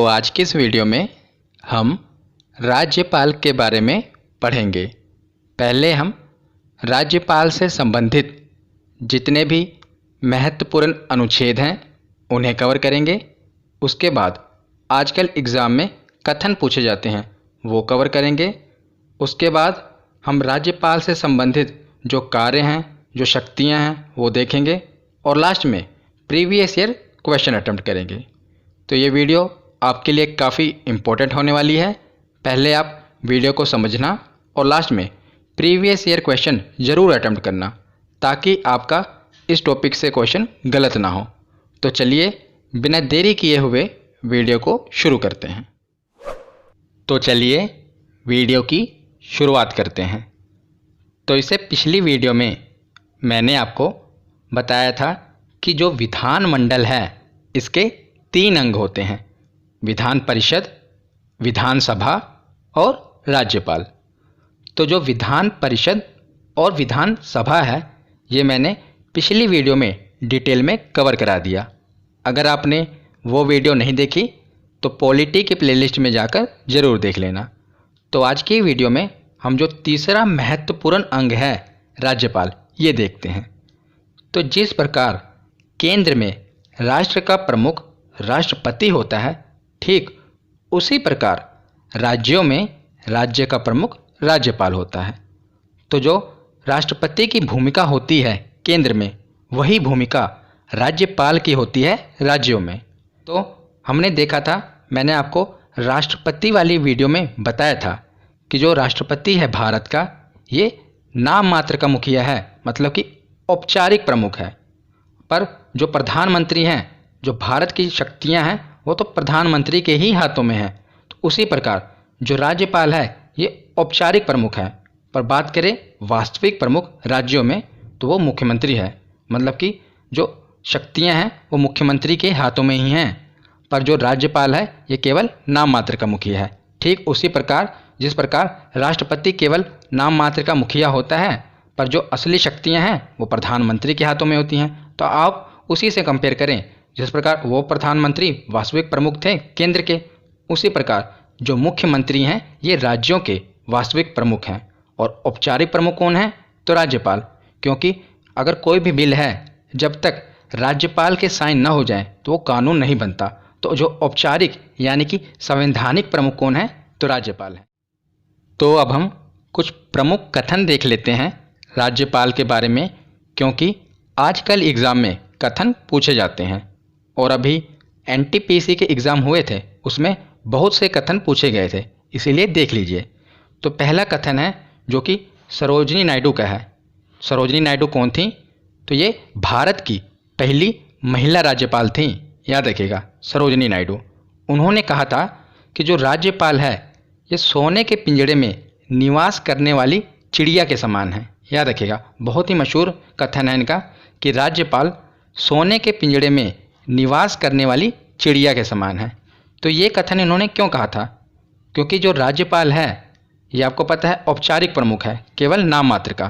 तो आज की इस वीडियो में हम राज्यपाल के बारे में पढ़ेंगे। पहले हम राज्यपाल से संबंधित जितने भी महत्वपूर्ण अनुच्छेद हैं उन्हें कवर करेंगे। उसके बाद आजकल एग्ज़ाम में कथन पूछे जाते हैं वो कवर करेंगे। उसके बाद हम राज्यपाल से संबंधित जो कार्य हैं, जो शक्तियां हैं वो देखेंगे और लास्ट में प्रीवियस ईयर क्वेश्चन अटेम्प्ट करेंगे। तो ये वीडियो आपके लिए काफ़ी इम्पोर्टेंट होने वाली है। पहले आप वीडियो को समझना और लास्ट में प्रीवियस ईयर क्वेश्चन ज़रूर अटेम्प्ट करना ताकि आपका इस टॉपिक से क्वेश्चन गलत ना हो। तो चलिए बिना देरी किए हुए वीडियो को शुरू करते हैं। तो चलिए वीडियो की शुरुआत करते हैं। तो इससे पिछली वीडियो में मैंने आपको बताया था कि जो विधानमंडल है इसके 3 अंग होते हैं, विधान परिषद, विधानसभा और राज्यपाल। तो जो विधान परिषद और विधानसभा है ये मैंने पिछली वीडियो में डिटेल में कवर करा दिया। अगर आपने वो वीडियो नहीं देखी तो पॉलिटी की प्लेलिस्ट में जाकर ज़रूर देख लेना। तो आज की वीडियो में हम जो तीसरा महत्वपूर्ण अंग है राज्यपाल ये देखते हैं। तो जिस प्रकार केंद्र में राष्ट्र का प्रमुख राष्ट्रपति होता है, ठीक उसी प्रकार राज्यों में राज्य का प्रमुख राज्यपाल होता है। तो जो राष्ट्रपति की भूमिका होती है केंद्र में, वही भूमिका राज्यपाल की होती है राज्यों में। तो हमने देखा था, मैंने आपको राष्ट्रपति वाली वीडियो में बताया था कि जो राष्ट्रपति है भारत का ये नाम मात्र का मुखिया है, मतलब कि औपचारिक प्रमुख है। पर जो प्रधानमंत्री हैं, जो भारत की शक्तियां हैं वो तो प्रधानमंत्री के ही हाथों में है। तो उसी प्रकार जो राज्यपाल है ये औपचारिक प्रमुख है। पर बात करें वास्तविक प्रमुख राज्यों में तो वो मुख्यमंत्री है, मतलब कि जो शक्तियां हैं वो मुख्यमंत्री के हाथों में ही हैं। पर जो राज्यपाल है ये केवल नाम मात्र का मुखिया है। ठीक उसी प्रकार जिस प्रकार राष्ट्रपति केवल नाम मात्र का मुखिया होता है, पर जो असली शक्तियां हैं वो प्रधानमंत्री के हाथों में होती हैं। तो आप उसी से कंपेयर करें, जिस प्रकार वो प्रधानमंत्री वास्तविक प्रमुख थे केंद्र के, उसी प्रकार जो मुख्यमंत्री हैं ये राज्यों के वास्तविक प्रमुख हैं। और औपचारिक प्रमुख कौन है? तो राज्यपाल। क्योंकि अगर कोई भी बिल है जब तक राज्यपाल के साइन न हो जाए तो वो कानून नहीं बनता। तो जो औपचारिक यानी कि संवैधानिक प्रमुख कौन है? तो राज्यपाल है। तो अब हम कुछ प्रमुख कथन देख लेते हैं राज्यपाल के बारे में, क्योंकि आजकल एग्ज़ाम में कथन पूछे जाते हैं और अभी एनटीपीसी के एग्ज़ाम हुए थे उसमें बहुत से कथन पूछे गए थे, इसीलिए देख लीजिए। तो पहला कथन है जो कि सरोजिनी नायडू का है। सरोजिनी नायडू कौन थी? तो ये भारत की पहली महिला राज्यपाल थी, याद रखिएगा, सरोजिनी नायडू। उन्होंने कहा था कि जो राज्यपाल है ये सोने के पिंजड़े में निवास करने वाली चिड़िया के समान है। याद रखिएगा, बहुत ही मशहूर कथन है इनका कि राज्यपाल सोने के पिंजड़े में निवास करने वाली चिड़िया के समान है। तो ये कथन इन्होंने क्यों कहा था? क्योंकि जो राज्यपाल है ये आपको पता है औपचारिक प्रमुख है, केवल नाम मात्र का।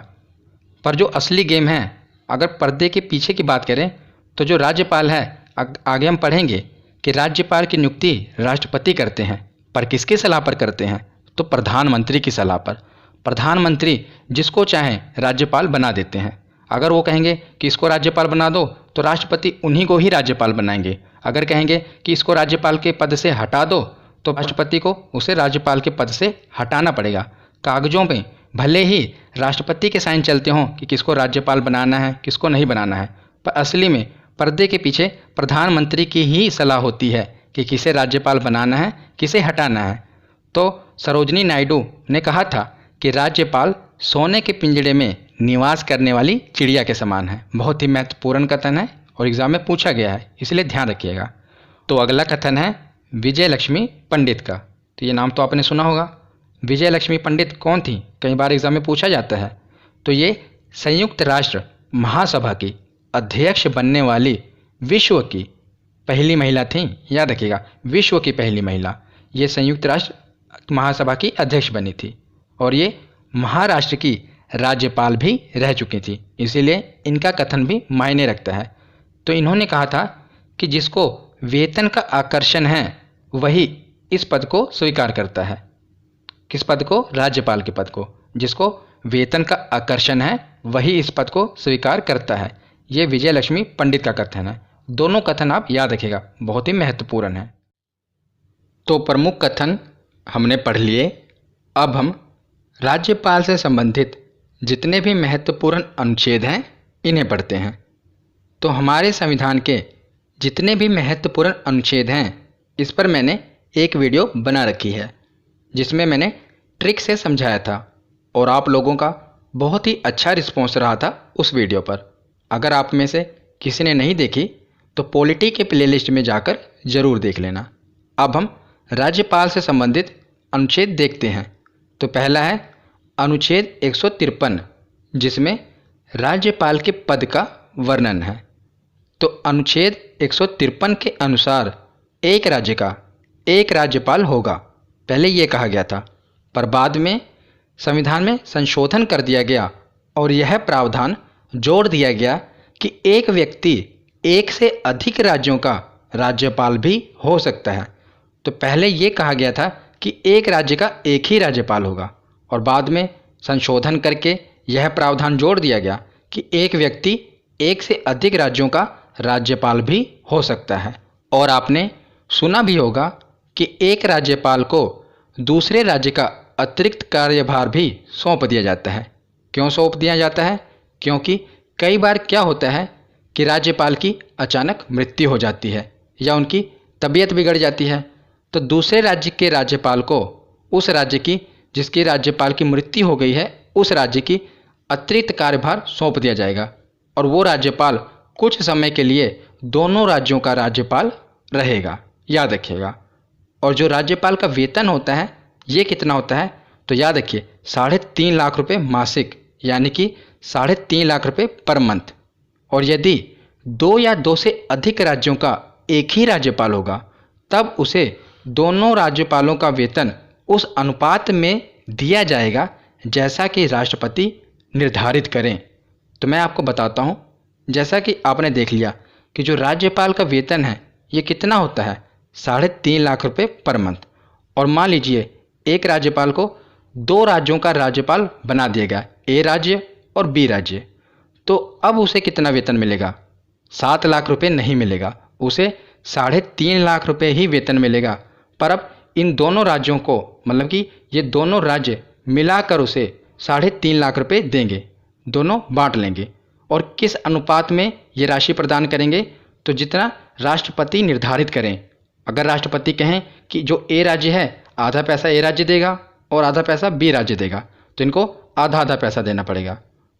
पर जो असली गेम है, अगर पर्दे के पीछे की बात करें तो जो राज्यपाल है, आगे हम पढ़ेंगे कि राज्यपाल की नियुक्ति राष्ट्रपति करते हैं। पर किसकी सलाह पर करते हैं? तो प्रधानमंत्री की सलाह पर। प्रधानमंत्री जिसको चाहें राज्यपाल बना देते हैं। अगर वो कहेंगे कि इसको राज्यपाल बना दो तो राष्ट्रपति उन्हीं को ही राज्यपाल बनाएंगे। अगर कहेंगे कि इसको राज्यपाल के पद से हटा दो तो राष्ट्रपति को उसे राज्यपाल के पद से हटाना पड़ेगा। कागजों में भले ही राष्ट्रपति के साइन चलते हों कि किसको राज्यपाल बनाना है, किसको नहीं बनाना है, पर असली में पर्दे के पीछे प्रधानमंत्री की ही सलाह होती है कि किसे राज्यपाल बनाना है, किसे हटाना है। तो सरोजिनी नायडू ने कहा था कि राज्यपाल सोने के पिंजड़े में निवास करने वाली चिड़िया के समान है। बहुत ही महत्वपूर्ण कथन है और एग्ज़ाम में पूछा गया है, इसलिए ध्यान रखिएगा। तो अगला कथन है विजय लक्ष्मी पंडित का। तो ये नाम तो आपने सुना होगा। विजय लक्ष्मी पंडित कौन थी? कई बार एग्ज़ाम में पूछा जाता है। तो ये संयुक्त राष्ट्र महासभा की अध्यक्ष बनने वाली विश्व की पहली महिला थी। याद रखिएगा, विश्व की पहली महिला ये संयुक्त राष्ट्र महासभा की अध्यक्ष बनी थी और ये महाराष्ट्र की राज्यपाल भी रह चुकी थी, इसीलिए इनका कथन भी मायने रखता है। तो इन्होंने कहा था कि जिसको वेतन का आकर्षण है वही इस पद को स्वीकार करता है। किस पद को? राज्यपाल के पद को। जिसको वेतन का आकर्षण है वही इस पद को स्वीकार करता है। ये विजय लक्ष्मी पंडित का कथन है। दोनों कथन आप याद रखिएगा, बहुत ही महत्वपूर्ण है। तो प्रमुख कथन हमने पढ़ लिए। अब हम राज्यपाल से संबंधित जितने भी महत्वपूर्ण अनुच्छेद हैं इन्हें पढ़ते हैं। तो हमारे संविधान के जितने भी महत्वपूर्ण अनुच्छेद हैं इस पर मैंने एक वीडियो बना रखी है जिसमें मैंने ट्रिक से समझाया था और आप लोगों का बहुत ही अच्छा रिस्पॉन्स रहा था उस वीडियो पर। अगर आप में से किसी ने नहीं देखी तो पॉलिटी के प्लेलिस्ट में जाकर ज़रूर देख लेना। अब हम राज्यपाल से संबंधित अनुच्छेद देखते हैं। तो पहला है अनुच्छेद 153 जिसमें राज्यपाल के पद का वर्णन है। तो अनुच्छेद 153 के अनुसार एक राज्य का एक राज्यपाल होगा। पहले ये कहा गया था, पर बाद में संविधान में संशोधन कर दिया गया और यह प्रावधान जोड़ दिया गया कि एक व्यक्ति एक से अधिक राज्यों का राज्यपाल भी हो सकता है। तो पहले ये कहा गया था कि एक राज्य का एक ही राज्यपाल होगा और बाद में संशोधन करके यह प्रावधान जोड़ दिया गया कि एक व्यक्ति एक से अधिक राज्यों का राज्यपाल भी हो सकता है। और आपने सुना भी होगा कि एक राज्यपाल को दूसरे राज्य का अतिरिक्त कार्यभार भी सौंप दिया जाता है। क्यों सौंप दिया जाता है? क्योंकि कई बार क्या होता है कि राज्यपाल की अचानक मृत्यु हो जाती है या उनकी तबीयत बिगड़ जाती है, तो दूसरे राज्य के राज्यपाल को उस राज्य की जिसकी राज्यपाल की मृत्यु हो गई है उस राज्य की अतिरिक्त कार्यभार सौंप दिया जाएगा और वो राज्यपाल कुछ समय के लिए दोनों राज्यों का राज्यपाल रहेगा। याद रखिएगा। और जो राज्यपाल का वेतन होता है ये कितना होता है? तो याद रखिए 3.5 लाख रुपये मासिक, यानी कि 3.5 लाख रुपये पर मंथ। और यदि 2 या 2 से अधिक राज्यों का एक ही राज्यपाल होगा तब उसे दोनों राज्यपालों का वेतन उस अनुपात में दिया जाएगा जैसा कि राष्ट्रपति निर्धारित करें। तो मैं आपको बताता हूँ, जैसा कि आपने देख लिया कि जो राज्यपाल का वेतन है ये कितना होता है? 3.5 लाख रुपये पर मंथ। और मान लीजिए एक राज्यपाल को 2 राज्यों का राज्यपाल बना दिया गया, ए राज्य और बी राज्य। तो अब उसे कितना वेतन मिलेगा? 7 लाख रुपये नहीं मिलेगा, उसे 3.5 लाख रुपये ही वेतन मिलेगा। पर अब इन दोनों राज्यों को, मतलब कि ये दोनों राज्य मिलाकर उसे 3.5 लाख रुपये देंगे, दोनों बांट लेंगे। और किस अनुपात में ये राशि प्रदान करेंगे? तो जितना राष्ट्रपति निर्धारित करें। अगर राष्ट्रपति कहें कि जो ए राज्य है आधा पैसा ए राज्य देगा और आधा पैसा बी राज्य देगा, तो इनको आधा आधा पैसा देना पड़ेगा।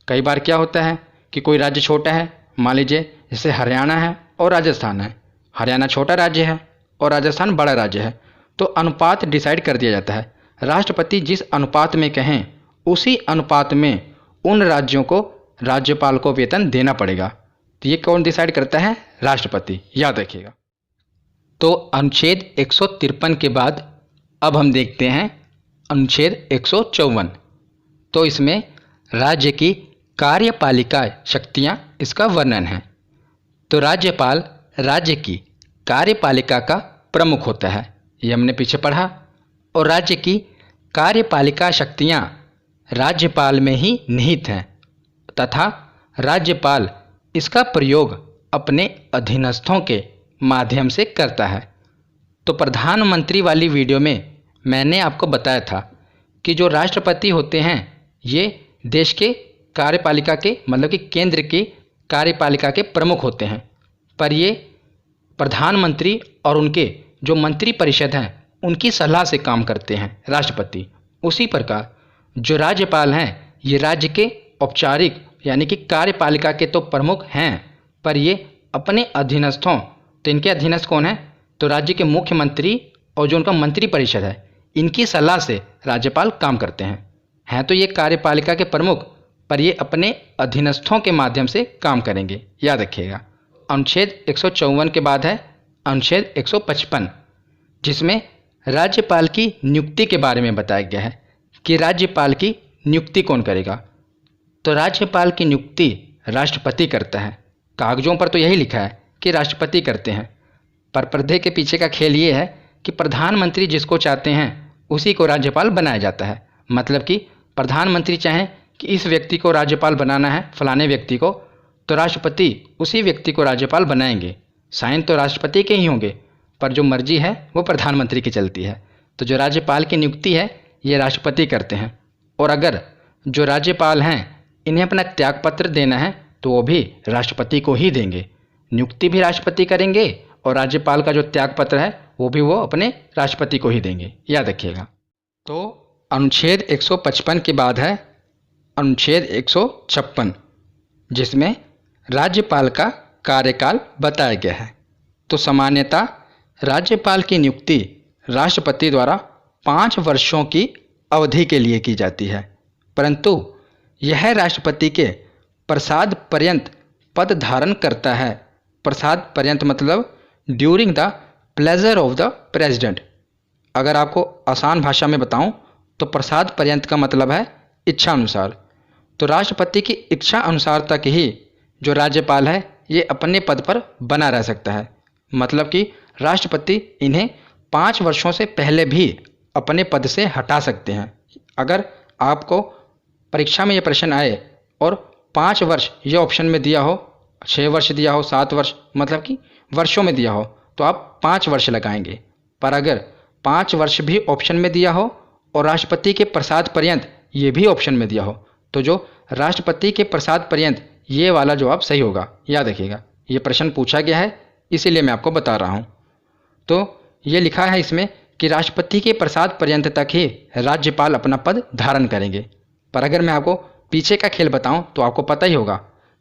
कई बार क्या होता है कि कोई राज्य छोटा है, मान लीजिए जैसे हरियाणा है और राजस्थान है। हरियाणा छोटा राज्य है और राजस्थान बड़ा राज्य है, तो अनुपात डिसाइड कर दिया जाता है। राष्ट्रपति जिस अनुपात में कहें उसी अनुपात में उन राज्यों को राज्यपाल को वेतन देना पड़ेगा। तो ये कौन डिसाइड करता है? राष्ट्रपति। याद रखिएगा। तो अनुच्छेद 153 के बाद अब हम देखते हैं अनुच्छेद 154। तो इसमें राज्य की कार्यपालिका शक्तियां, इसका वर्णन है। तो राज्यपाल राज्य की कार्यपालिका का प्रमुख होता है, ये हमने पीछे पढ़ा। और राज्य की कार्यपालिका शक्तियां राज्यपाल में ही निहित हैं तथा राज्यपाल इसका प्रयोग अपने अधीनस्थों के माध्यम से करता है। तो प्रधानमंत्री वाली वीडियो में मैंने आपको बताया था कि जो राष्ट्रपति होते हैं ये देश के कार्यपालिका के, मतलब कि केंद्र की कार्यपालिका के प्रमुख होते हैं, पर ये प्रधानमंत्री और उनके जो मंत्री परिषद हैं उनकी सलाह से काम करते हैं राष्ट्रपति। उसी प्रकार जो राज्यपाल हैं ये राज्य के औपचारिक यानी कि कार्यपालिका के तो प्रमुख हैं, पर ये अपने अधीनस्थों, तो इनके अधीनस्थ कौन है? तो राज्य के मुख्यमंत्री और जो उनका मंत्री परिषद है इनकी सलाह से राज्यपाल काम करते हैं तो ये कार्यपालिका के प्रमुख, पर ये अपने अधीनस्थों के माध्यम से काम करेंगे। याद रखिएगा। अनुच्छेद 154 के बाद है अनुच्छेद 155 जिसमें राज्यपाल की नियुक्ति के बारे में बताया गया है कि राज्यपाल की नियुक्ति कौन करेगा। तो राज्यपाल की नियुक्ति राष्ट्रपति करता है। कागजों पर तो यही लिखा है कि राष्ट्रपति करते हैं, पर पर्दे के पीछे का खेल ये है कि प्रधानमंत्री जिसको चाहते हैं उसी को राज्यपाल बनाया जाता है। मतलब कि प्रधानमंत्री चाहें कि इस व्यक्ति को राज्यपाल बनाना है, फलाने व्यक्ति को, तो राष्ट्रपति उसी व्यक्ति को राज्यपाल बनाएंगे। साइन तो राष्ट्रपति के ही होंगे, पर जो मर्जी है वो प्रधानमंत्री की चलती है। तो जो राज्यपाल की नियुक्ति है ये राष्ट्रपति करते हैं। और अगर जो राज्यपाल हैं इन्हें अपना त्यागपत्र देना है तो वो भी राष्ट्रपति को ही देंगे। नियुक्ति भी राष्ट्रपति करेंगे और राज्यपाल का जो त्यागपत्र है वो भी वो अपने राष्ट्रपति को ही देंगे, याद रखिएगा। तो अनुच्छेद 155 के बाद है अनुच्छेद 156, जिसमें राज्यपाल का कार्यकाल बताया गया है। तो सामान्यतः राज्यपाल की नियुक्ति राष्ट्रपति द्वारा 5 वर्षों की अवधि के लिए की जाती है, परंतु यह राष्ट्रपति के प्रसाद पर्यंत पद धारण करता है। प्रसाद पर्यंत मतलब during the pleasure of the president. अगर आपको आसान भाषा में बताऊं तो प्रसाद पर्यंत का मतलब है इच्छा अनुसार। तो राष्ट्रपति की इच्छा अनुसार तक ही जो राज्यपाल है ये अपने पद पर बना रह सकता है। मतलब कि राष्ट्रपति इन्हें 5 वर्षों से पहले भी अपने पद से हटा सकते हैं। अगर आपको परीक्षा में ये प्रश्न आए और 5 वर्ष ये ऑप्शन में दिया हो, 6 वर्ष दिया हो, 7 वर्ष, मतलब कि वर्षों में दिया हो, तो आप 5 वर्ष लगाएंगे। पर अगर 5 वर्ष भी ऑप्शन में दिया हो और राष्ट्रपति के प्रसाद पर्यंत ये भी ऑप्शन में दिया हो, तो जो राष्ट्रपति के प्रसाद पर्यंत ये वाला जवाब सही होगा, याद रखिएगा। ये प्रश्न पूछा गया है इसीलिए मैं आपको बता रहा हूँ। तो ये लिखा है इसमें कि राष्ट्रपति के प्रसाद पर्यंत तक ही राज्यपाल अपना पद धारण करेंगे। पर अगर मैं आपको पीछे का खेल बताऊं तो आपको पता ही होगा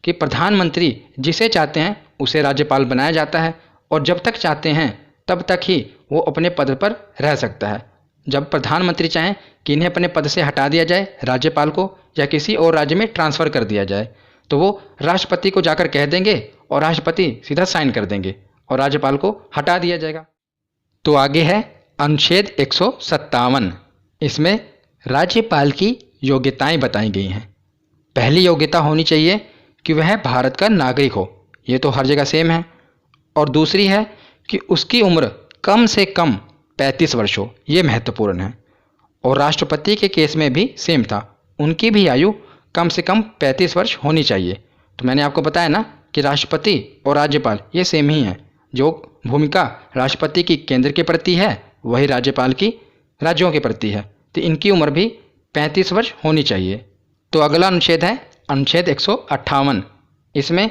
कि प्रधानमंत्री जिसे चाहते हैं उसे राज्यपाल बनाया जाता है और जब तक चाहते हैं तब तक ही वो अपने पद पर रह सकता है। जब प्रधानमंत्री चाहें कि इन्हें अपने पद से हटा दिया जाए राज्यपाल को या किसी और राज्य में ट्रांसफ़र कर दिया जाए, तो वो राष्ट्रपति को जाकर कह देंगे और राष्ट्रपति सीधा साइन कर देंगे और राज्यपाल को हटा दिया जाएगा। तो आगे है अनुच्छेद 157। इसमें राज्यपाल की योग्यताएं बताई गई हैं। पहली योग्यता होनी चाहिए कि वह भारत का नागरिक हो, ये तो हर जगह सेम है। और दूसरी है कि उसकी उम्र कम से कम 35 वर्ष हो, ये महत्वपूर्ण है। और राष्ट्रपति के केस में भी सेम था, उनकी भी आयु कम से कम 35 वर्ष होनी चाहिए। तो मैंने आपको बताया ना कि राष्ट्रपति और राज्यपाल ये सेम ही हैं। जो भूमिका राष्ट्रपति की केंद्र के प्रति है वही राज्यपाल की राज्यों के प्रति है। तो इनकी उम्र भी 35 वर्ष होनी चाहिए। तो अगला अनुच्छेद है अनुच्छेद 158। इसमें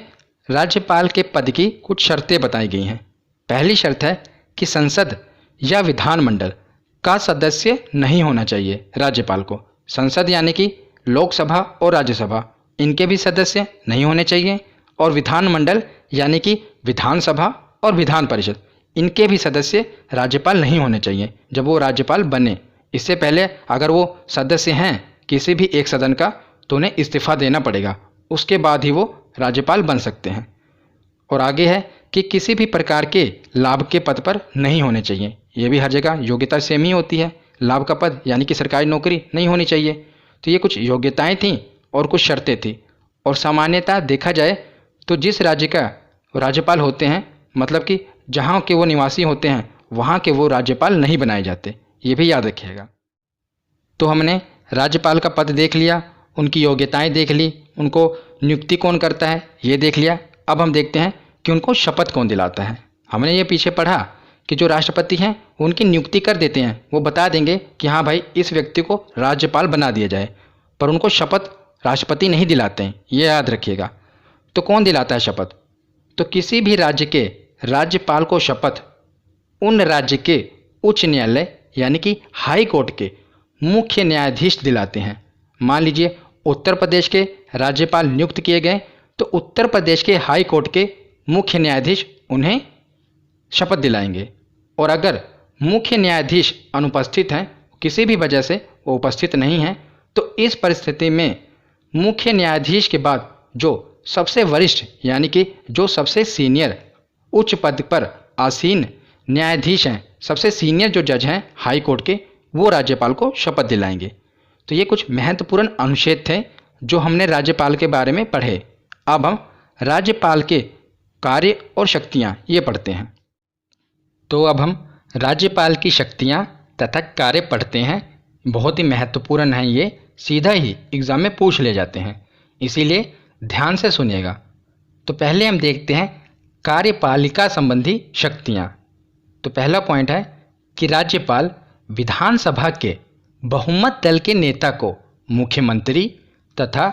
राज्यपाल के पद की कुछ शर्तें बताई गई हैं। पहली शर्त है कि संसद या विधानमंडल का सदस्य नहीं होना चाहिए राज्यपाल को। संसद यानी कि लोकसभा और राज्यसभा, इनके भी सदस्य नहीं होने चाहिए। और विधानमंडल यानी कि विधानसभा और विधान परिषद, इनके भी सदस्य राज्यपाल नहीं होने चाहिए जब वो राज्यपाल बने। इससे पहले अगर वो सदस्य हैं किसी भी एक सदन का तो उन्हें इस्तीफा देना पड़ेगा, उसके बाद ही वो राज्यपाल बन सकते हैं। और आगे है कि किसी भी प्रकार के लाभ के पद पर नहीं होने चाहिए। ये भी हर जगह योग्यता सेम ही होती है। लाभ का पद यानी कि सरकारी नौकरी नहीं होनी चाहिए। तो ये कुछ योग्यताएं थीं और कुछ शर्तें थीं। और सामान्यतः देखा जाए तो जिस राज्य का राज्यपाल होते हैं, मतलब कि जहाँ के वो निवासी होते हैं वहाँ के वो राज्यपाल नहीं बनाए जाते, ये भी याद रखिएगा। तो हमने राज्यपाल का पद देख लिया, उनकी योग्यताएं देख ली, उनको नियुक्ति कौन करता है ये देख लिया। अब हम देखते हैं कि उनको शपथ कौन दिलाता है। हमने ये पीछे पढ़ा कि जो राष्ट्रपति हैं उनकी नियुक्ति कर देते हैं, वो बता देंगे कि हाँ भाई इस व्यक्ति को राज्यपाल बना दिया जाए, पर उनको शपथ राष्ट्रपति नहीं दिलाते हैं, ये याद रखिएगा। तो कौन दिलाता है शपथ? तो किसी भी राज्य के राज्यपाल को शपथ उन राज्य के उच्च न्यायालय यानी कि हाई कोर्ट के मुख्य न्यायाधीश दिलाते हैं। मान लीजिए उत्तर प्रदेश के राज्यपाल नियुक्त किए गए तो उत्तर प्रदेश के हाई कोर्ट के मुख्य न्यायाधीश उन्हें शपथ दिलाएंगे। और अगर मुख्य न्यायाधीश अनुपस्थित हैं, किसी भी वजह से वो उपस्थित नहीं हैं, तो इस परिस्थिति में मुख्य न्यायाधीश के बाद जो सबसे वरिष्ठ यानी कि जो सबसे सीनियर उच्च पद पर आसीन न्यायाधीश हैं, सबसे सीनियर जो जज हैं हाई कोर्ट के, वो राज्यपाल को शपथ दिलाएंगे। तो ये कुछ महत्वपूर्ण अनुच्छेद थे जो हमने राज्यपाल के बारे में पढ़े। अब हम राज्यपाल के कार्य और शक्तियाँ ये पढ़ते हैं। तो अब हम राज्यपाल की शक्तियाँ तथा कार्य पढ़ते हैं। बहुत ही महत्वपूर्ण है, ये सीधा ही एग्ज़ाम में पूछ ले जाते हैं, इसीलिए ध्यान से सुनिएगा। तो पहले हम देखते हैं कार्यपालिका संबंधी शक्तियाँ। तो पहला पॉइंट है कि राज्यपाल विधानसभा के बहुमत दल के नेता को मुख्यमंत्री तथा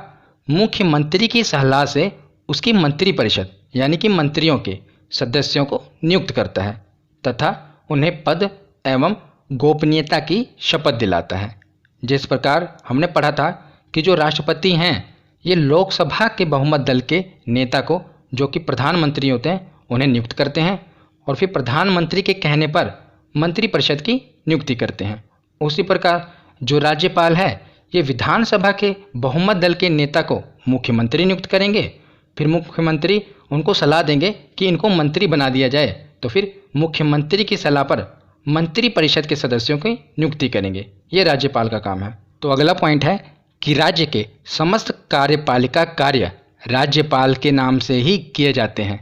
मुख्यमंत्री की सलाह से उसकी मंत्रिपरिषद यानी कि मंत्रियों के सदस्यों को नियुक्त करता है तथा उन्हें पद एवं गोपनीयता की शपथ दिलाता है। जिस प्रकार हमने पढ़ा था कि जो राष्ट्रपति हैं ये लोकसभा के बहुमत दल के नेता को, जो कि प्रधानमंत्री होते हैं, उन्हें नियुक्त करते हैं और फिर प्रधानमंत्री के कहने पर मंत्रिपरिषद की नियुक्ति करते हैं। उसी प्रकार जो राज्यपाल है ये विधानसभा के बहुमत दल के नेता को मुख्यमंत्री नियुक्त करेंगे, फिर मुख्यमंत्री उनको सलाह देंगे कि इनको मंत्री बना दिया जाए, तो फिर मुख्यमंत्री की सलाह पर मंत्रिपरिषद के सदस्यों की नियुक्ति करेंगे। ये राज्यपाल का काम है। तो अगला पॉइंट है कि राज्य के समस्त कार्यपालिका कार्य राज्यपाल के नाम से ही किए जाते हैं।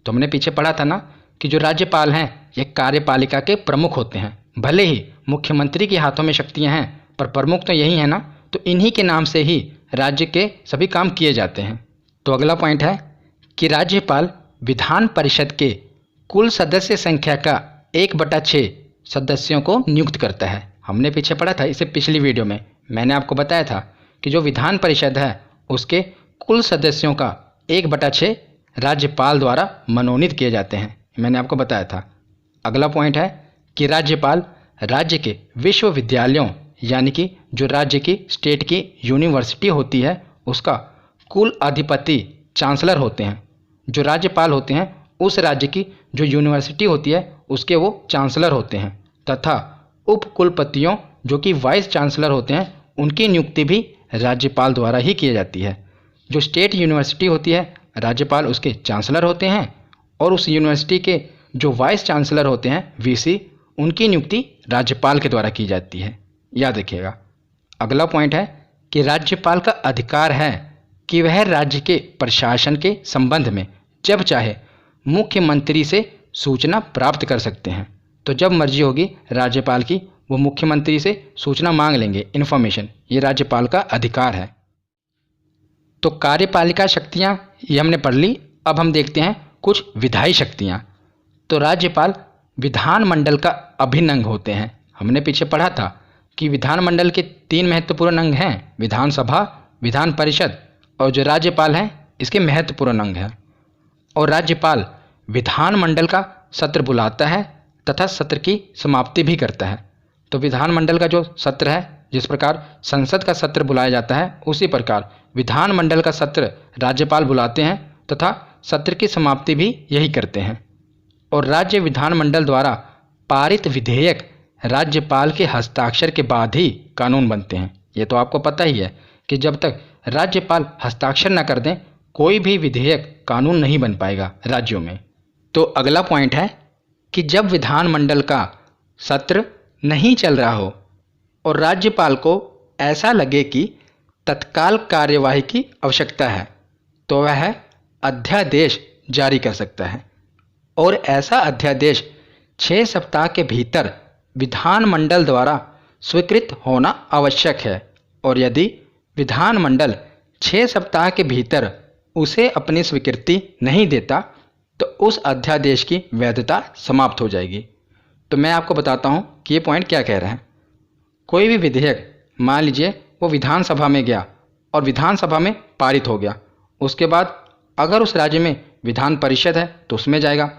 तो हमने पीछे पढ़ा था ना कि जो राज्यपाल हैं ये कार्यपालिका के प्रमुख होते हैं। भले ही मुख्यमंत्री के हाथों में शक्तियां हैं पर प्रमुख तो यही है ना, तो इन्हीं के नाम से ही राज्य के सभी काम किए जाते हैं। तो अगला पॉइंट है कि राज्यपाल विधान परिषद के कुल सदस्य संख्या का 1/6 सदस्यों को नियुक्त करता है। हमने पीछे पढ़ा था, इसे पिछली वीडियो में मैंने आपको बताया था कि जो विधान परिषद है उसके कुल सदस्यों का 1/6 राज्यपाल द्वारा मनोनीत किए जाते हैं, मैंने आपको बताया था। अगला पॉइंट है कि राज्यपाल राज्य के विश्वविद्यालयों यानी कि जो राज्य की स्टेट की यूनिवर्सिटी होती है उसका कुल अधिपति चांसलर होते हैं। जो राज्यपाल होते हैं उस राज्य की जो यूनिवर्सिटी होती है उसके वो चांसलर होते हैं तथा उपकुलपतियों जो कि वाइस चांसलर होते हैं उनकी नियुक्ति भी राज्यपाल द्वारा ही की जाती है। जो स्टेट यूनिवर्सिटी होती है राज्यपाल उसके चांसलर होते हैं और उस यूनिवर्सिटी के जो वाइस चांसलर होते हैं वीसी, उनकी नियुक्ति राज्यपाल के द्वारा की जाती है, याद रखिएगा। अगला पॉइंट है कि राज्यपाल का अधिकार है कि वह राज्य के प्रशासन के संबंध में जब चाहे मुख्यमंत्री से सूचना प्राप्त कर सकते हैं। तो जब मर्जी होगी राज्यपाल की वो मुख्यमंत्री से सूचना मांग लेंगे, इन्फॉर्मेशन, ये राज्यपाल का अधिकार है। तो कार्यपालिका शक्तियाँ ये हमने पढ़ ली। अब हम देखते हैं कुछ विधायी शक्तियाँ। तो राज्यपाल विधानमंडल का अभिन्न अंग होते हैं। हमने पीछे पढ़ा था कि विधानमंडल के 3 महत्वपूर्ण अंग हैं, विधानसभा, विधान परिषद और जो राज्यपाल हैं इसके महत्वपूर्ण अंग हैं। और राज्यपाल विधानमंडल का सत्र बुलाता है तथा सत्र की समाप्ति भी करता है। तो विधानमंडल का जो सत्र है, जिस प्रकार संसद का सत्र बुलाया जाता है उसी प्रकार विधानमंडल का सत्र राज्यपाल बुलाते हैं तथा सत्र की समाप्ति भी यही करते हैं। और राज्य विधानमंडल द्वारा पारित विधेयक राज्यपाल के हस्ताक्षर के बाद ही कानून बनते हैं। ये तो आपको पता ही है कि जब तक राज्यपाल हस्ताक्षर न कर दें कोई भी विधेयक कानून नहीं बन पाएगा राज्यों में। तो अगला पॉइंट है कि जब विधानमंडल का सत्र नहीं चल रहा हो और राज्यपाल को ऐसा लगे कि तत्काल कार्यवाही की आवश्यकता है तो वह अध्यादेश जारी कर सकता है। और ऐसा अध्यादेश 6 सप्ताह के भीतर विधानमंडल द्वारा स्वीकृत होना आवश्यक है। और यदि विधानमंडल 6 सप्ताह के भीतर उसे अपनी स्वीकृति नहीं देता तो उस अध्यादेश की वैधता समाप्त हो जाएगी। तो मैं आपको बताता हूँ कि ये पॉइंट क्या कह रहे हैं। कोई भी विधेयक मान लीजिए वो विधानसभा में गया और विधानसभा में पारित हो गया, उसके बाद अगर उस राज्य में विधान परिषद है तो उसमें जाएगा,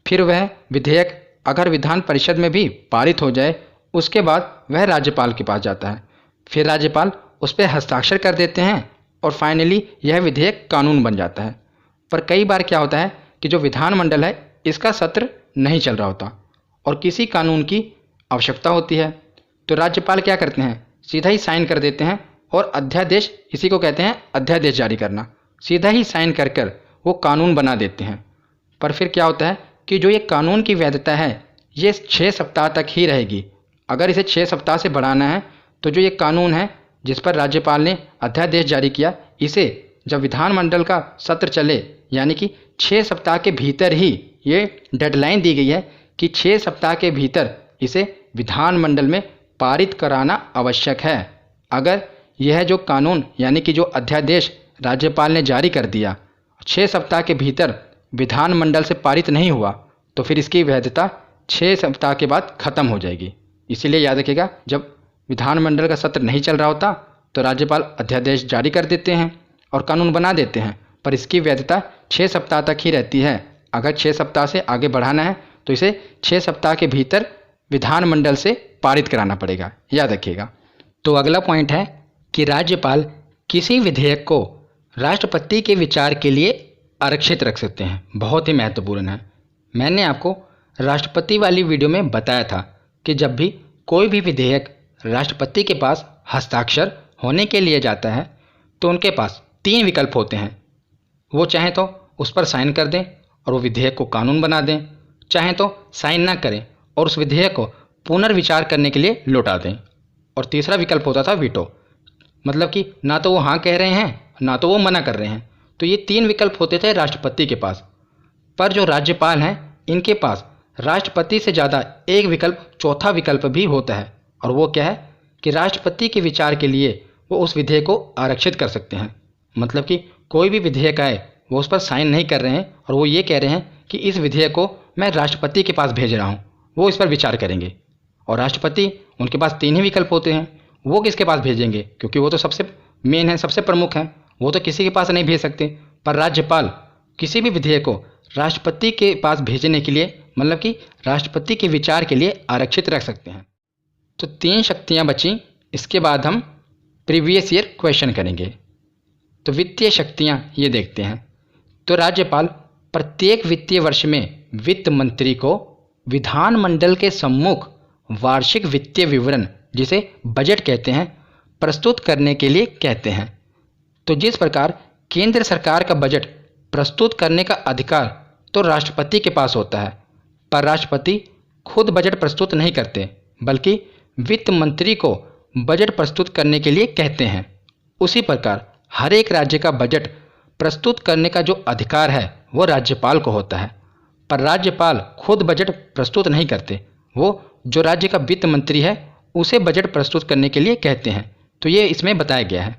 फिर वह विधेयक अगर विधान परिषद में भी पारित हो जाए उसके बाद वह राज्यपाल के पास जाता है, फिर राज्यपाल उस पर हस्ताक्षर कर देते हैं और फाइनली यह विधेयक कानून बन जाता है। पर कई बार क्या होता है कि जो विधानमंडल है इसका सत्र नहीं चल रहा होता और किसी कानून की आवश्यकता होती है, तो राज्यपाल क्या करते हैं, सीधा ही साइन कर देते हैं और अध्यादेश, इसी को कहते हैं अध्यादेश जारी करना, सीधा ही साइन कर कर वो कानून बना देते हैं। पर फिर क्या होता है कि जो ये कानून की वैधता है ये 6 सप्ताह तक ही रहेगी। अगर इसे 6 सप्ताह से बढ़ाना है तो जो ये कानून है जिस पर राज्यपाल ने अध्यादेश जारी किया, इसे जब विधानमंडल का सत्र चले यानी कि 6 सप्ताह के भीतर ही ये डेडलाइन दी गई है कि 6 सप्ताह के भीतर इसे विधानमंडल में पारित कराना आवश्यक है। अगर यह जो कानून यानी कि जो अध्यादेश राज्यपाल ने जारी कर दिया 6 सप्ताह के भीतर विधानमंडल से पारित नहीं हुआ तो फिर इसकी वैधता 6 सप्ताह के बाद ख़त्म हो जाएगी। इसीलिए याद रखिएगा, जब विधानमंडल का सत्र नहीं चल रहा होता तो राज्यपाल अध्यादेश जारी कर देते हैं और कानून बना देते हैं, पर इसकी वैधता 6 सप्ताह तक ही रहती है। अगर 6 सप्ताह से आगे बढ़ाना है तो इसे 6 सप्ताह के भीतर विधानमंडल से पारित कराना पड़ेगा, याद रखिएगा। तो अगला पॉइंट है कि राज्यपाल किसी विधेयक को राष्ट्रपति के विचार के लिए आरक्षित रख सकते हैं। बहुत ही महत्वपूर्ण है। मैंने आपको राष्ट्रपति वाली वीडियो में बताया था कि जब भी कोई भी विधेयक राष्ट्रपति के पास हस्ताक्षर होने के लिए जाता है तो उनके पास 3 विकल्प होते हैं। वो चाहें तो उस पर साइन कर दें और वो विधेयक को कानून बना दें, चाहें तो साइन ना करें और उस विधेयक को पुनर्विचार करने के लिए लौटा दें। और तीसरा विकल्प होता था वीटो, मतलब कि ना तो वो हाँ कह रहे हैं ना तो वो मना कर रहे हैं। तो ये 3 विकल्प होते थे राष्ट्रपति के पास। पर जो राज्यपाल हैं इनके पास राष्ट्रपति से ज़्यादा एक विकल्प, चौथा विकल्प भी होता है, और वो क्या है कि राष्ट्रपति के विचार के लिए वो उस विधेयक को आरक्षित कर सकते हैं। मतलब कि कोई भी विधेयक आए वो उस पर साइन नहीं कर रहे हैं और वो ये कह रहे हैं कि इस विधेयक को मैं राष्ट्रपति के पास भेज रहा हूँ, वो इस पर विचार करेंगे। और राष्ट्रपति, उनके पास 3 ही विकल्प होते हैं, वो किसके पास भेजेंगे, क्योंकि वो तो सबसे मेन है, सबसे प्रमुख हैं, वो तो किसी के पास नहीं भेज सकते। पर राज्यपाल किसी भी विधेयक को राष्ट्रपति के पास भेजने के लिए, मतलब कि राष्ट्रपति के विचार के लिए आरक्षित रख सकते हैं। तो 3 शक्तियाँ बची। इसके बाद हम प्रीवियस ईयर क्वेश्चन करेंगे। तो वित्तीय शक्तियाँ ये देखते हैं। तो राज्यपाल प्रत्येक वित्तीय वर्ष में वित्त मंत्री को विधानमंडल के सम्मुख वार्षिक वित्तीय विवरण, जिसे बजट कहते हैं, प्रस्तुत करने के लिए कहते हैं। तो जिस प्रकार केंद्र सरकार का बजट प्रस्तुत करने का अधिकार तो राष्ट्रपति के पास होता है, पर राष्ट्रपति खुद बजट प्रस्तुत नहीं करते, बल्कि वित्त मंत्री को बजट प्रस्तुत करने के लिए कहते हैं। उसी प्रकार हर एक राज्य का बजट प्रस्तुत करने का जो अधिकार है वो राज्यपाल को होता है, पर राज्यपाल खुद बजट प्रस्तुत नहीं करते, वो जो राज्य का वित्त मंत्री है उसे बजट प्रस्तुत करने के लिए कहते हैं। तो ये इसमें बताया गया है।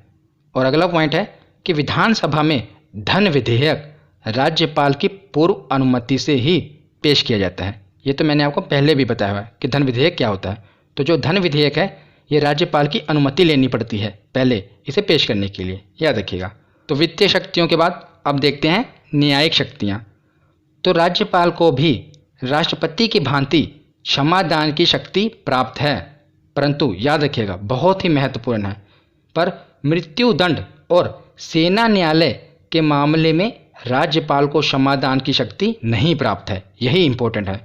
और अगला पॉइंट है कि विधानसभा में धन विधेयक राज्यपाल की पूर्व अनुमति से ही पेश किया जाता है। ये तो मैंने आपको पहले भी बताया हुआ है कि धन विधेयक क्या होता है। तो जो धन विधेयक है ये राज्यपाल की अनुमति लेनी पड़ती है पहले इसे पेश करने के लिए, याद रखिएगा। तो वित्तीय शक्तियों के बाद अब देखते हैं न्यायिक शक्तियाँ। तो राज्यपाल को भी राष्ट्रपति की भांति क्षमादान की शक्ति प्राप्त है, परंतु याद रखिएगा बहुत ही महत्वपूर्ण है, पर मृत्युदंड और सेना न्यायालय के मामले में राज्यपाल को क्षमादान की शक्ति नहीं प्राप्त है। यही इंपॉर्टेंट है।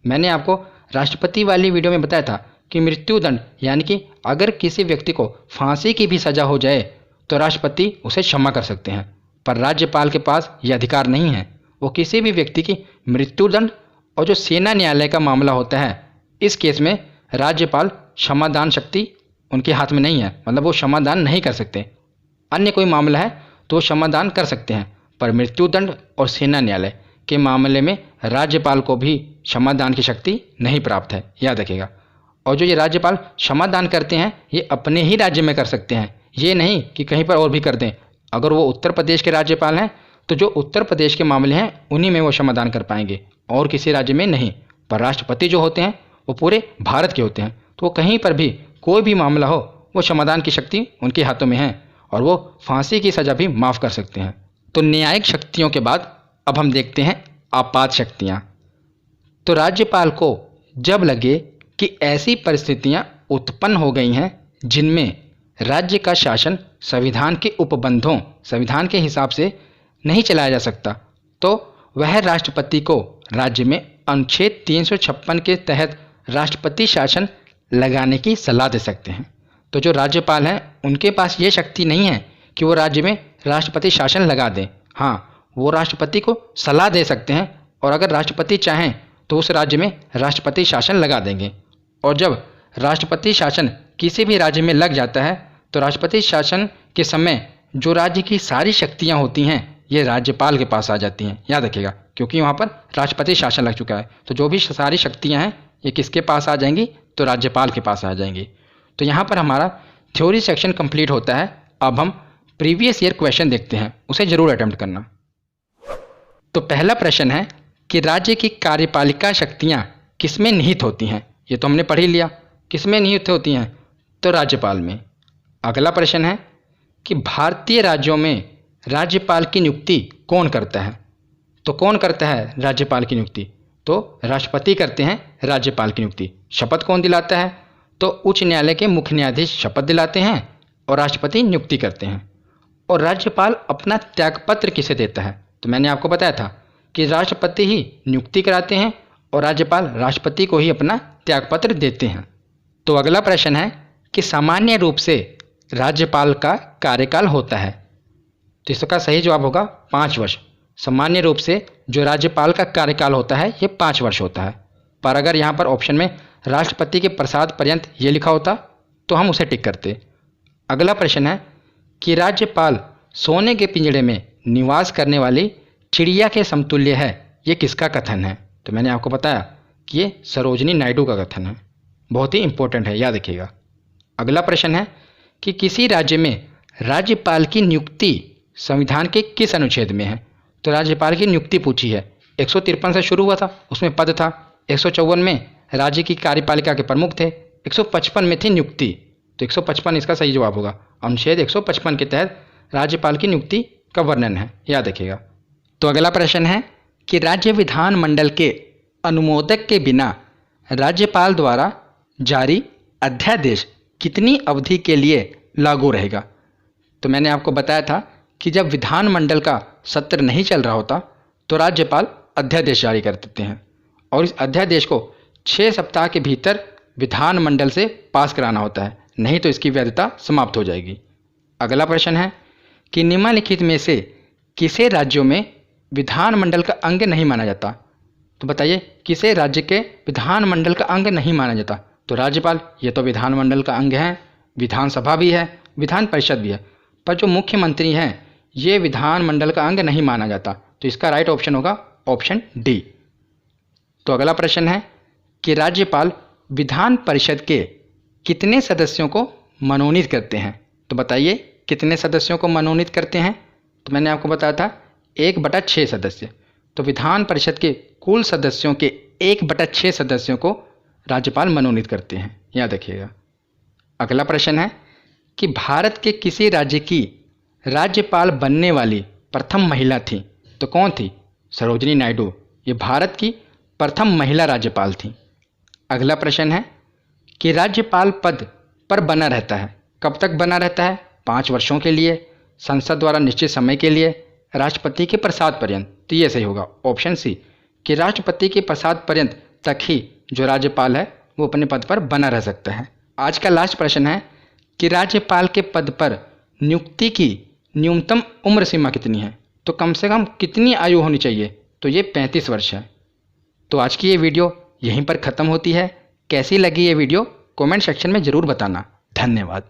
मैंने आपको राष्ट्रपति वाली वीडियो में बताया था कि मृत्युदंड यानी कि अगर किसी व्यक्ति को फांसी की भी सज़ा हो जाए तो राष्ट्रपति उसे क्षमा कर सकते हैं, पर राज्यपाल के पास यह अधिकार नहीं है। वो किसी भी व्यक्ति की मृत्युदंड और जो सेना न्यायालय का मामला होता है इस केस में राज्यपाल क्षमादान शक्ति उनके हाथ में नहीं है, मतलब वो क्षमादान नहीं कर सकते। अन्य कोई मामला है तो वो क्षमादान कर सकते हैं, पर मृत्युदंड और सेना न्यायालय के मामले में राज्यपाल को भी क्षमादान की शक्ति नहीं प्राप्त है, याद रखिएगा। और जो ये राज्यपाल क्षमादान करते हैं ये अपने ही राज्य में कर सकते हैं, ये नहीं कि कहीं पर और भी कर दें। अगर वो उत्तर प्रदेश के राज्यपाल हैं तो जो उत्तर प्रदेश के मामले हैं उन्हीं में वो क्षमादान कर पाएंगे और किसी राज्य में नहीं। पर राष्ट्रपति जो होते हैं वो पूरे भारत के होते हैं, तो वो कहीं पर भी कोई भी मामला हो वो क्षमादान की शक्ति उनके हाथों में है और वो फांसी की सज़ा भी माफ़ कर सकते हैं। तो न्यायिक शक्तियों के बाद अब हम देखते हैं आपात शक्तियाँ। तो राज्यपाल को जब लगे कि ऐसी परिस्थितियाँ उत्पन्न हो गई हैं जिनमें राज्य का शासन संविधान के उपबंधों, संविधान के हिसाब से नहीं चलाया जा सकता, तो वह राष्ट्रपति को राज्य में अनुच्छेद 356 के तहत राष्ट्रपति शासन लगाने की सलाह दे सकते हैं। तो जो राज्यपाल हैं उनके पास ये शक्ति नहीं है कि वो राज्य में राष्ट्रपति शासन लगा दें। हाँ, वो राष्ट्रपति को सलाह दे सकते हैं और अगर राष्ट्रपति चाहें तो उस राज्य में राष्ट्रपति शासन लगा देंगे। और जब राष्ट्रपति शासन किसी भी राज्य में लग जाता है तो राष्ट्रपति शासन के समय जो राज्य की सारी शक्तियाँ होती हैं ये राज्यपाल के पास आ जाती हैं, याद रखिएगा, क्योंकि वहाँ पर राष्ट्रपति शासन लग चुका है। तो जो भी सारी शक्तियाँ हैं ये किसके पास आ जाएंगी, तो राज्यपाल के पास आ जाएंगी। तो यहाँ पर हमारा थ्योरी सेक्शन कंप्लीट होता है। अब हम प्रीवियस ईयर क्वेश्चन देखते हैं, उसे ज़रूर अटेम्प्ट करना। तो पहला प्रश्न है कि राज्य की कार्यपालिका शक्तियाँ किसमें निहित होती हैं। ये तो हमने पढ़ ही लिया, किसमें निहित होती हैं, तो राज्यपाल में। अगला प्रश्न है कि भारतीय राज्यों में राज्यपाल की नियुक्ति कौन करता है। तो कौन करता है राज्यपाल की नियुक्ति, तो राष्ट्रपति करते हैं राज्यपाल की नियुक्ति। शपथ कौन दिलाता है, तो उच्च न्यायालय के मुख्य न्यायाधीश शपथ दिलाते हैं और राष्ट्रपति नियुक्ति करते हैं। और राज्यपाल अपना त्यागपत्र किसे देता है, तो मैंने आपको बताया था कि राष्ट्रपति ही नियुक्ति कराते हैं और राज्यपाल राष्ट्रपति को ही अपना त्यागपत्र देते हैं। तो अगला प्रश्न है कि सामान्य रूप से राज्यपाल का कार्यकाल होता है, तो इसका सही जवाब होगा 5 वर्ष। सामान्य रूप से जो राज्यपाल का कार्यकाल होता है ये 5 वर्ष होता है। पर अगर यहाँ पर ऑप्शन में राष्ट्रपति के प्रसाद पर्यंत ये लिखा होता तो हम उसे टिक करते। अगला प्रश्न है कि राज्यपाल सोने के पिंजड़े में निवास करने वाली चिड़िया के समतुल्य है, ये किसका कथन है, तो मैंने आपको बताया कि ये सरोजिनी नायडू का कथन है। बहुत ही इंपॉर्टेंट है, याद रखिएगा। अगला प्रश्न है कि किसी राज्य में राज्यपाल की नियुक्ति संविधान के किस अनुच्छेद में है, तो राज्यपाल की नियुक्ति पूछी है। 153 से शुरू हुआ था, उसमें पद था। 154 में राज्य की कार्यपालिका के प्रमुख थे। 155 में थी नियुक्ति, तो 155 इसका सही जवाब होगा। अनुच्छेद 155 के तहत राज्यपाल की नियुक्ति का वर्णन है, याद रखिएगा। तो अगला प्रश्न है कि राज्य विधानमंडल के अनुमोदक के बिना राज्यपाल द्वारा जारी अध्यादेश कितनी अवधि के लिए लागू रहेगा। तो मैंने आपको बताया था कि जब विधानमंडल का सत्र नहीं चल रहा होता तो राज्यपाल अध्यादेश जारी कर देते हैं और इस अध्यादेश को 6 सप्ताह के भीतर विधानमंडल से पास कराना होता है, नहीं तो इसकी वैधता समाप्त हो जाएगी। अगला प्रश्न है कि निम्नलिखित में से किसे राज्यों में विधानमंडल का अंग नहीं माना जाता, तो बताइए किसे राज्य के विधानमंडल का अंग नहीं माना जाता, तो राज्यपाल। ये तो विधानमंडल का अंग है, विधानसभा भी है, विधान परिषद भी है, पर जो मुख्यमंत्री हैं ये विधानमंडल का अंग नहीं माना जाता, तो इसका राइट ऑप्शन होगा ऑप्शन डी। तो अगला प्रश्न है कि राज्यपाल विधान परिषद के कितने सदस्यों को मनोनीत करते हैं, तो बताइए कितने सदस्यों को मनोनीत करते हैं, तो मैंने आपको बताया था 1/6 सदस्य। तो विधान परिषद के कुल सदस्यों के 1/6 सदस्यों को राज्यपाल मनोनीत करते हैं, याद रखिएगा। अगला प्रश्न है कि भारत के किसी राज्य की राज्यपाल बनने वाली प्रथम महिला थी, तो कौन थी, सरोजिनी नायडू। ये भारत की प्रथम महिला राज्यपाल थी। अगला प्रश्न है कि राज्यपाल पद पर बना रहता है, कब तक बना रहता है, 5 वर्षों के लिए, संसद द्वारा निश्चित समय के लिए, राष्ट्रपति के प्रसाद पर्यंत। तो ये सही होगा ऑप्शन सी कि राष्ट्रपति के प्रसाद पर्यंत तक ही जो राज्यपाल है वो अपने पद पर बना रह सकता है। आज का लास्ट प्रश्न है कि राज्यपाल के पद पर नियुक्ति की न्यूनतम उम्र सीमा कितनी है, तो कम से कम कितनी आयु होनी चाहिए, तो ये 35 वर्ष है। तो आज की ये वीडियो यहीं पर ख़त्म होती है। कैसी लगी ये वीडियो कमेंट सेक्शन में ज़रूर बताना। धन्यवाद।